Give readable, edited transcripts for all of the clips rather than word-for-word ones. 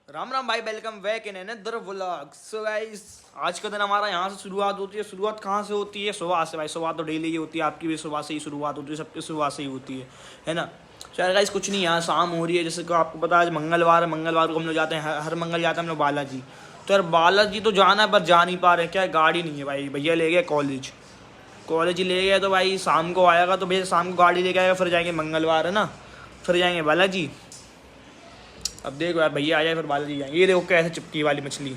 राम राम भाई, welcome back in another vlog. So guys, आज का दिन हमारा यहाँ से शुरुआत होती है। शुरुआत कहाँ से होती है? सुबह से भाई। सुबह तो डेली ही होती है, आपकी भी सुबह से ही शुरुआत होती है, सबकी सुबह से ही होती है ना। चल गाइस, कुछ नहीं, यहाँ शाम हो रही है। जैसे कि आपको पता है आज मंगलवार है, मंगलवार को हम लोग जाते हैं, हर मंगल जाते हैं हम लोग बालाजी। तो यार बालाजी तो जाना है पर जा नहीं पा रहे, क्या है, गाड़ी नहीं है भाई। भैया ले गए कॉलेज ही ले गए, तो भाई शाम को आएगा तो भैया शाम को गाड़ी लेके आएगा, फिर जाएंगे, मंगलवार है ना, फिर जाएंगे बालाजी। अब देखो यार, भैया आ जाए फिर बालाजी जाएंगे। ये देखो कैसे चिपकी वाली मछली,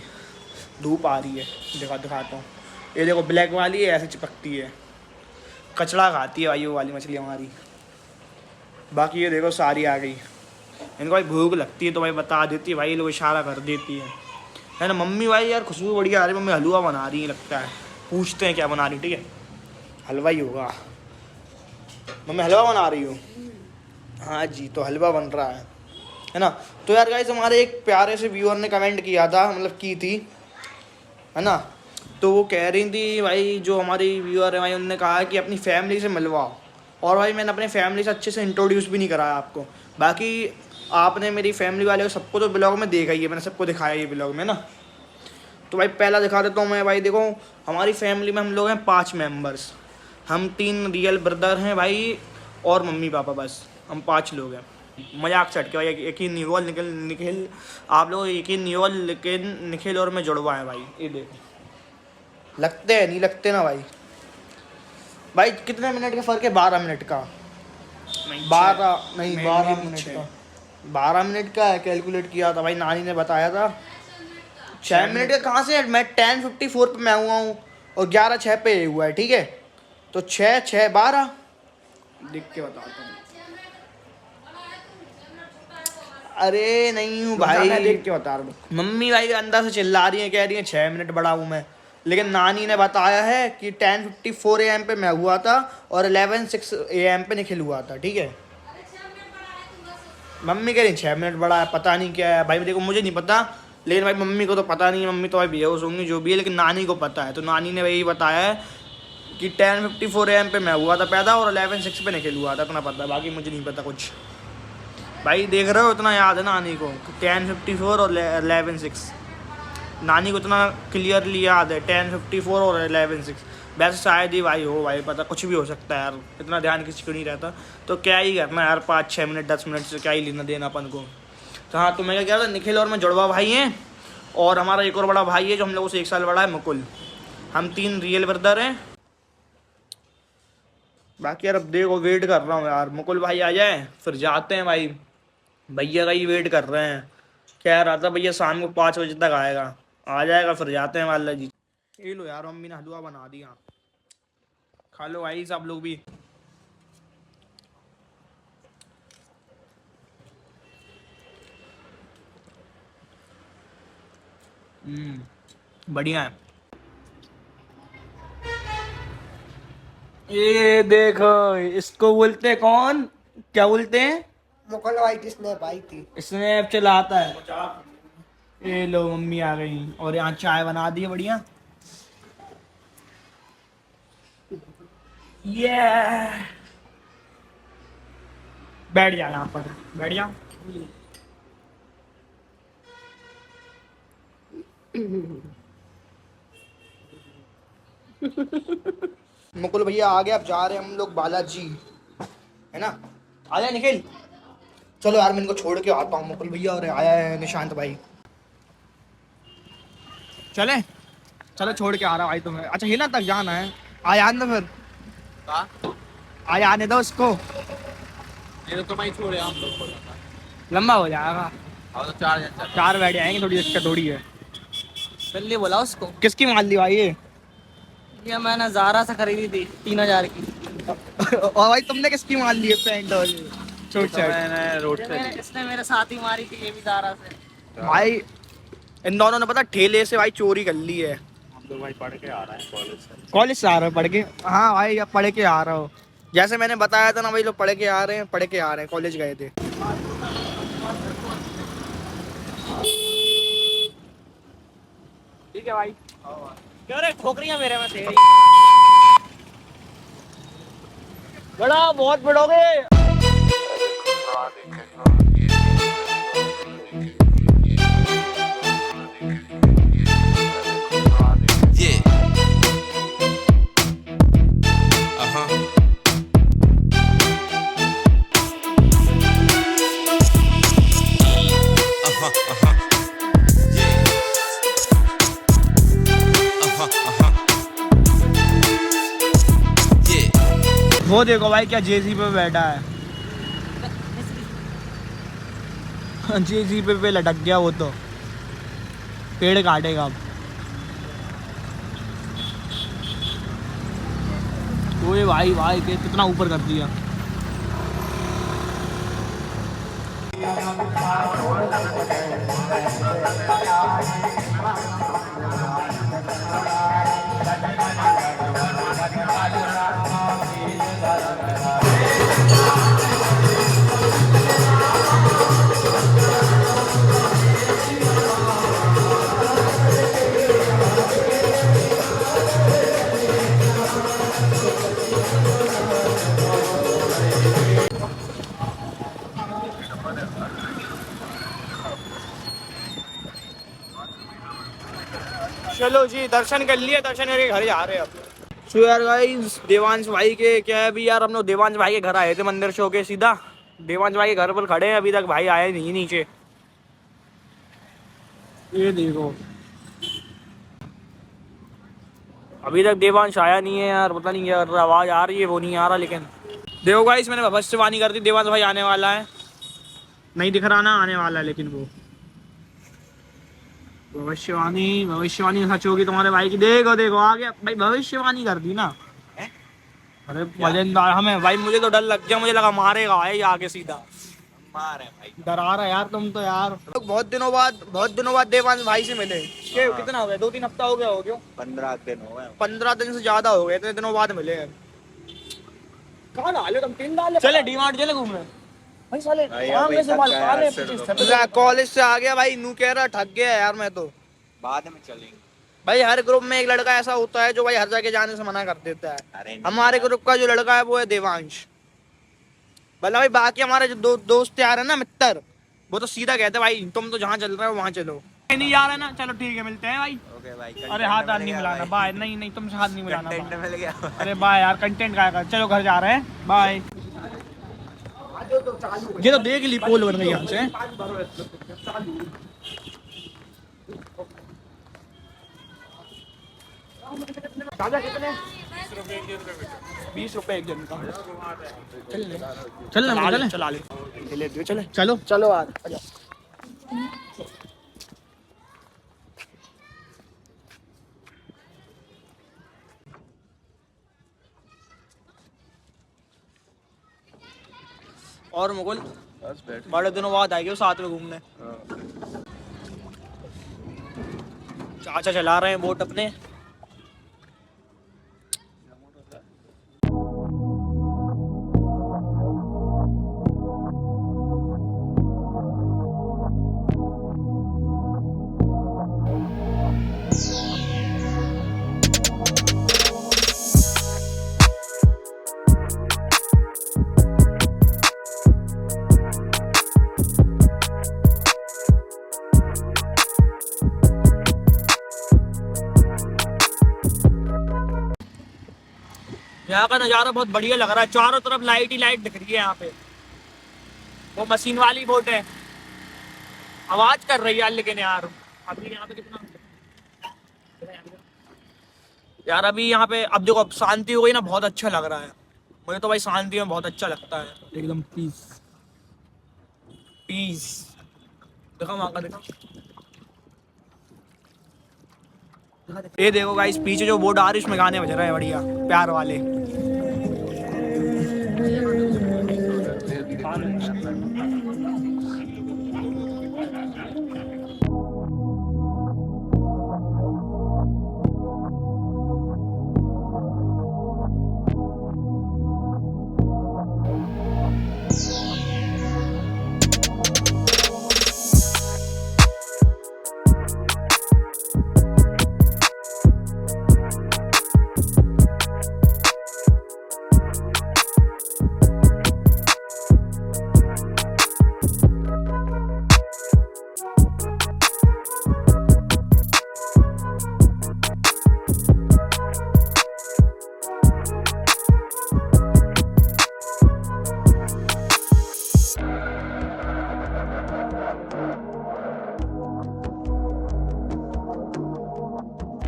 धूप आ रही है, दिखाता हूँ। ये देखो ब्लैक वाली है, ऐसे चिपकती है, कचड़ा खाती है भाई वो वाली मछली हमारी। बाकी ये देखो सारी आ गई। इनको भाई भूख लगती है तो भाई बता देती है भाई, लोग इशारा कर देती है ना। मम्मी भाई यार खुशबू बढ़िया आ रही है, मम्मी हलवा बना रही है लगता है। पूछते हैं क्या बना रही, ठीक है, हलवा ही होगा। मम्मी हलवा बना रही हो? हाँ जी, तो हलवा बन रहा है ना। तो यार गाइस, हमारे एक प्यारे से व्यूअर ने कमेंट किया था, मतलब की थी, है ना। तो वो कह रही थी भाई, जो हमारी व्यूअर है भाई, उन्होंने कहा कि अपनी फैमिली से मिलवाओ। और भाई मैंने अपने फैमिली से अच्छे से इंट्रोड्यूस भी नहीं कराया आपको। बाकी आपने मेरी फैमिली वाले को सबको तो ब्लॉग में देखा ही है, मैंने सबको दिखाया ये ब्लॉग में ना। तो भाई पहला दिखा देता हूँ मैं भाई। देखो हमारी फैमिली में हम लोग हैं 5 मेम्बर्स। हम 3 रियल ब्रदर हैं भाई, और मम्मी पापा, बस हम 5 लोग हैं। मजाक से हट के भाई, यकीन नहीं हुआ, निखिल आप लोग यकीन नहीं हुआ, लेकिन निखिल और मैं जुड़वा है भाई। ये देखो, लगते हैं नहीं लगते ना भाई। भाई कितने मिनट का फ़र्क है? 12 मिनट का। 12 नहीं, 12 मिनट का, 12 मिनट का है। कैलकुलेट किया था भाई, नानी ने बताया था। 6 मिनट का कहाँ से? मैं 10:54 पे मैं हुआ हूँ और 11:06 पे हुआ है, ठीक है। तो 6 6 12 लिख के बताता हूँ। अरे नहीं हूँ भाई, देख के बता रहा हूँ। मम्मी भाई अंदर से चिल्ला रही है, कह रही है 6 मिनट बड़ा हूँ मैं, लेकिन नानी ने बताया है कि 10:54 AM पे मैं हुआ था और 11:06 AM पे निखिल हुआ था, ठीक है। मम्मी कह रही 6 मिनट बड़ा है, पता नहीं क्या है भाई। देखो मुझे नहीं पता, लेकिन भाई मम्मी को तो पता नहीं है। मम्मी तो भाई बेहोश होंगी जो भी है, लेकिन नानी को पता है। तो नानी ने वही बताया है कि 10:54 AM पे मैं हुआ था पैदा और 11:06 पे निकल हुआ था, इतना पता है। बाकी मुझे नहीं पता कुछ भाई। देख रहे हो, इतना याद है नानी को, 10:54 और 11:06। नानी को इतना क्लियरली याद है, 10:54 और 11:06। वैसे शायद ही भाई हो, भाई पता कुछ भी हो सकता है यार, इतना ध्यान किसी को नहीं रहता। तो क्या ही करना यार, 5 6 मिनट 10 मिनट से क्या ही लेना देना अपन को। तो हाँ, तो मैं क्या कह रहा था, निखिल और मैं जुड़वा भाई हैं, और हमारा एक और बड़ा भाई है जो हम लोगों से 1 साल बड़ा है, मुकुल। हम 3 रियल ब्रदर हैं। बाकी यार अब देखो, वेट कर रहा हूँ यार, मुकुल भाई आ जाए फिर जाते हैं भाई। भैया का ही वेट कर रहे हैं। कह रहा था भैया शाम को 5 बजे तक आएगा, आ जाएगा फिर जाते हैं बालाजी। ये लो यार, मम्मी ने हलवा बना दिया, खा लो भाई सब लोग भी। बढ़िया है। ये देखो, इसको बोलते हैं कौन, क्या बोलते हैं? मुकल वाइट स्नैप आई थी। स्नैप चलाता है। ये लो मम्मी आ गई और यहाँ चाय बना दी है बढ़िया। ये बैठ जा, यहाँ पर बैठ जा। मुकुल भैया आ गए, अब जा रहे हैं हम लोग बालाजी, है ना। आ जाए निखिल, चलो यार मैं इनको छोड़ के आता हूँ। मुकुल भैया और आया है निशांत भाई। चले चलो, छोड़ के आ रहा भाई तुम्हें। अच्छा हिला तक जाना है, आ जाने दो फिर। आ जाने दो उसको, ये तो तुम ही छोड़े, हम लोग को जाता। लंबा हो जाएगा। और तो 4 जन चल। 4 बैठ जाएंगे, थोड़ी दिक्कत थोड़ी है। बिल्ली बोला उसको। किसकी माल दी भाई ये मैंने ज़ारा से खरीदी थी 3000 की। और भाई तुमने किसकी माल ली है? पैंट और छोट शर्ट। मैंने रोड से ली। इसने मेरे साथ ही मारी थी, ये भी ज़ारा से। भाई इन दोनों ने पता ठेले से भाई चोरी कर ली है। हम लोग भाई पढ़ के आ रहे हैं कॉलेज से। कॉलेज से आ रहे हो पढ़ के? हाँ भाई, अब पढ़ के आ रहा हो, जैसे मैंने बताया था ना भाई, लोग पढ़ के आ रहे हैं, पढ़ के आ रहे हैं, कॉलेज गए थे। ठीक है भाई। क्यों रे ठोकरियां मेरे में तेरी? बड़ा बहुत बढ़ोगे। वो देखो भाई क्या जेसी पे बैठा है। जेसी पे लटक गया वो तो, पेड़ काटेगा अब। ओए भाई भाई कितना ऊपर कर दिया। चलो जी दर्शन कर लिए, दर्शन करके घर जा रहे हैं अब। सो यार गाइस देवांश भाई के क्या है अभी यार, हम लोग देवांश भाई के घर आए थे मंदिर से होके सीधा। देवांश भाई के घर पर खड़े हैं, अभी तक भाई आए नहीं नीचे। ये देखो अभी तक देवांश आया नहीं है यार, पता नहीं यार आवाज आ रही है वो नहीं आ रहा। लेकिन देखो गाइस मैंने भविष्यवाणी कर दी, देवांश भाई आने वाला है। नहीं दिख रहा ना, आने वाला है। लेकिन वो भविष्यवाणी सच होगी तुम्हारे भाई की। देखो देखो आ गया भाई, भविष्यवाणी कर दी ना। अरे वजनदार हमें भाई, मुझे तो डर लग गया, मुझे लगा मारेगा भाई आगे सीधा। मार है भाई, डरा रहा यार तुम तो यार। बहुत दिनों बाद देवांश भाई से मिले। कितना हो गया, 2-3 हफ्ता हो गया हो क्यों? 15 दिन हो गए। 15 दिन से ज्यादा हो गए, इतने दिनों बाद मिले हैं। कहाँ डाले तुम? 3 डाले। चले डीमार्ट चले घूमने भाई साले। कॉलेज से आ गया भाई, नू कह रहा ठग गया यार मैं तो। बाद में चलेंगे भाई हर ग्रुप में एक लड़का ऐसा होता है जो भाई हर जगह जाने से मना कर देता है। हमारे ग्रुप का जो लड़का है वो है देवांश। भला भाई बाकी हमारे जो दोस्त यार है ना मित्र, वो तो सीधा कहते हैं भाई तुम तो जहाँ चल रहे हो वहाँ चलो। नहीं जा रहा है ना, चलो ठीक है मिलते हैं भाई। ओके भाई। अरे हाथ नहीं मिलाना बाय। नहीं तुमसे हाथ नहीं मिलाना। कंटेंट मिल गया। अरे बाय यार, कंटेंट का चलो घर जा रहे हैं बाय। ये तो देख ली पोल बन गई यहाँ से। कितने? 20 रुपए एक जन का। चला ले चलो चलो आज। और मुकुल बड़े दिनों बाद आएंगे साथ में घूमने। चाचा चला रहे हैं बोट अपने। यहाँ का नज़ारा बहुत बढ़िया लग रहा है, चारों तरफ लाइट ही लाइट दिख रही है यहाँ पे। वो मशीन वाली बोट है, आवाज कर रही है लेकिन यार अभी यहाँ पे कितना यार अभी यहाँ पे अब देखो, अब शांति हो गई ना, बहुत अच्छा लग रहा है मुझे तो भाई। शांति में बहुत अच्छा लगता है एकदम, पीस पीस। देखो वहाँ का, देखो ये देखो गाइस पीछे जो बोट आ रही है उसमें गाने बज रहे हैं बढ़िया प्यार वाले।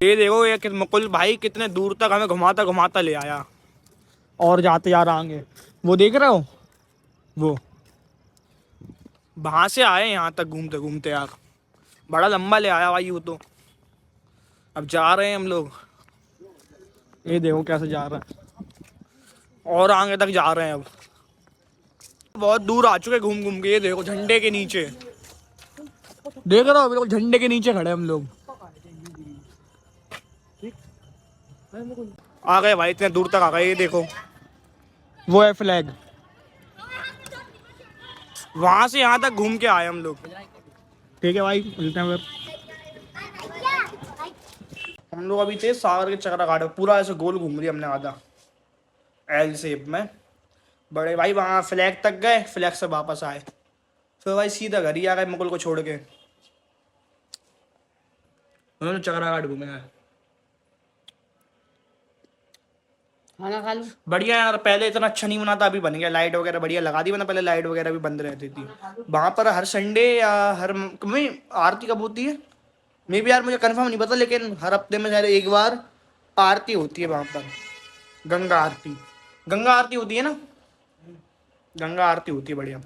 ये देखो ये मुकुल भाई कितने दूर तक हमें घुमाता घुमाता ले आया और जाते जा रहा आगे। वो देख रहे हो, वो वहां से आए यहाँ तक घूमते घूमते यार, बड़ा लंबा ले आया भाई वो तो। अब जा रहे हैं हम लोग, ये देखो कैसे जा रहे हैं और आगे तक जा रहे हैं। अब बहुत दूर आ चुके घूम घूम के। ये देखो झंडे के नीचे, देख रहे हो बिल्कुल झंडे के नीचे खड़े हम लोग। आ गए भाई, इतने दूर तक आ गए। ये देखो वो है फ्लैग, वहां से यहाँ तक घूम के आए हम लोग। ठीक है भाई, मिलते हैं फिर। हम लोग अभी थे सागर के चक्रा घाट, पूरा ऐसे गोल घूम रही हमने आधा एल शेप में। बड़े भाई वहाँ फ्लैग तक गए, फ्लैग से वापस आए, फिर भाई सीधा घर ही आ गए मुकुल को छोड़ के। उन्होंने चक्रा घाट घूमे हैं। खाना खा लो। बढ़िया यार, पहले इतना अच्छा नहीं बना था, अभी बन गया। लाइट वगैरह बढ़िया लगा दी, वरना पहले लाइट वगैरह भी बंद रहती थी वहाँ पर। हर संडे या हर में आरती कब होती है मे भी यार मुझे कंफर्म नहीं पता, लेकिन हर हफ्ते में शायद एक बार आरती होती है वहाँ पर। गंगा आरती, गंगा आरती होती है ना, गंगा आरती होती है बढ़िया।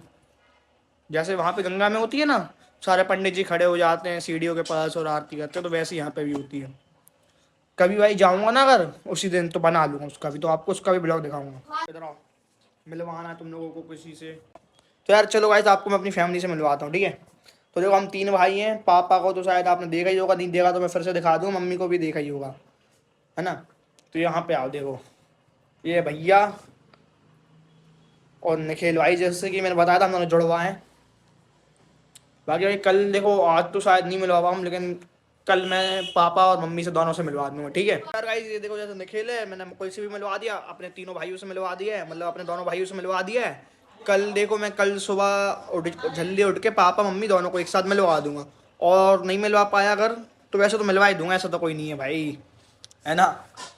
जैसे वहाँ पे गंगा में होती है ना, सारे पंडित जी खड़े हो जाते हैं सीढ़ियों के पास और आरती करते हैं, तो वैसे यहाँ पे भी होती है। कभी भाई जाऊंगा ना अगर उसी दिन तो बना लूंगा उसका भी, तो आपको उसका भी ब्लॉग दिखाऊंगा। इधर आओ, मिलवाना है तुम लोगों को किसी से। तो यार चलो गाइस, आपको मैं अपनी फैमिली से मिलवाता हूँ, ठीक है। तो देखो हम 3 भाई हैं। पापा को तो शायद आपने देखा ही होगा, नहीं देखा तो मैं फिर से दिखा दूँगा। मम्मी को भी देखा ही होगा, है ना। तो यहाँ पे आओ, देखो ये भैया और निखिल भाई, जैसे कि मैंने बताया था हम दोनों जुड़वा हैं। बाकी भाई कल देखो, आज तो शायद नहीं मिलवा पाऊँ, लेकिन कल मैं पापा और मम्मी से दोनों से मिलवा दूंगा, ठीक है यार। गाइस ये देखो, जैसे निखिल है, मैंने मुकुल से भी मिलवा दिया, अपने तीनों भाइयों से मिलवा दिया है, मतलब अपने दोनों भाइयों से मिलवा दिया है। कल देखो मैं कल सुबह जल्दी उठ के पापा मम्मी दोनों को एक साथ मिलवा दूंगा। और नहीं मिलवा पाया अगर, तो वैसे तो मिलवा ही दूंगा, ऐसा तो कोई नहीं है भाई, है ना।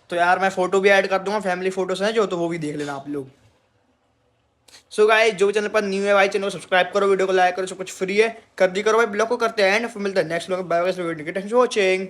तो यार मैं फोटो भी ऐड कर दूंगा, फैमिली फोटोज हैं जो, तो वो भी देख लेना आप लोग। सो गाइस, जो भी चैनल पर न्यू है भाई, चैनल को सब्सक्राइब करो, वीडियो को लाइक करो, सब कुछ फ्री है, कर दी करो भाई। ब्लॉग को करते हैं एंड फिर मिलते हैं नेक्स्ट ब्लॉग में। Bye bye, video thanks for watching.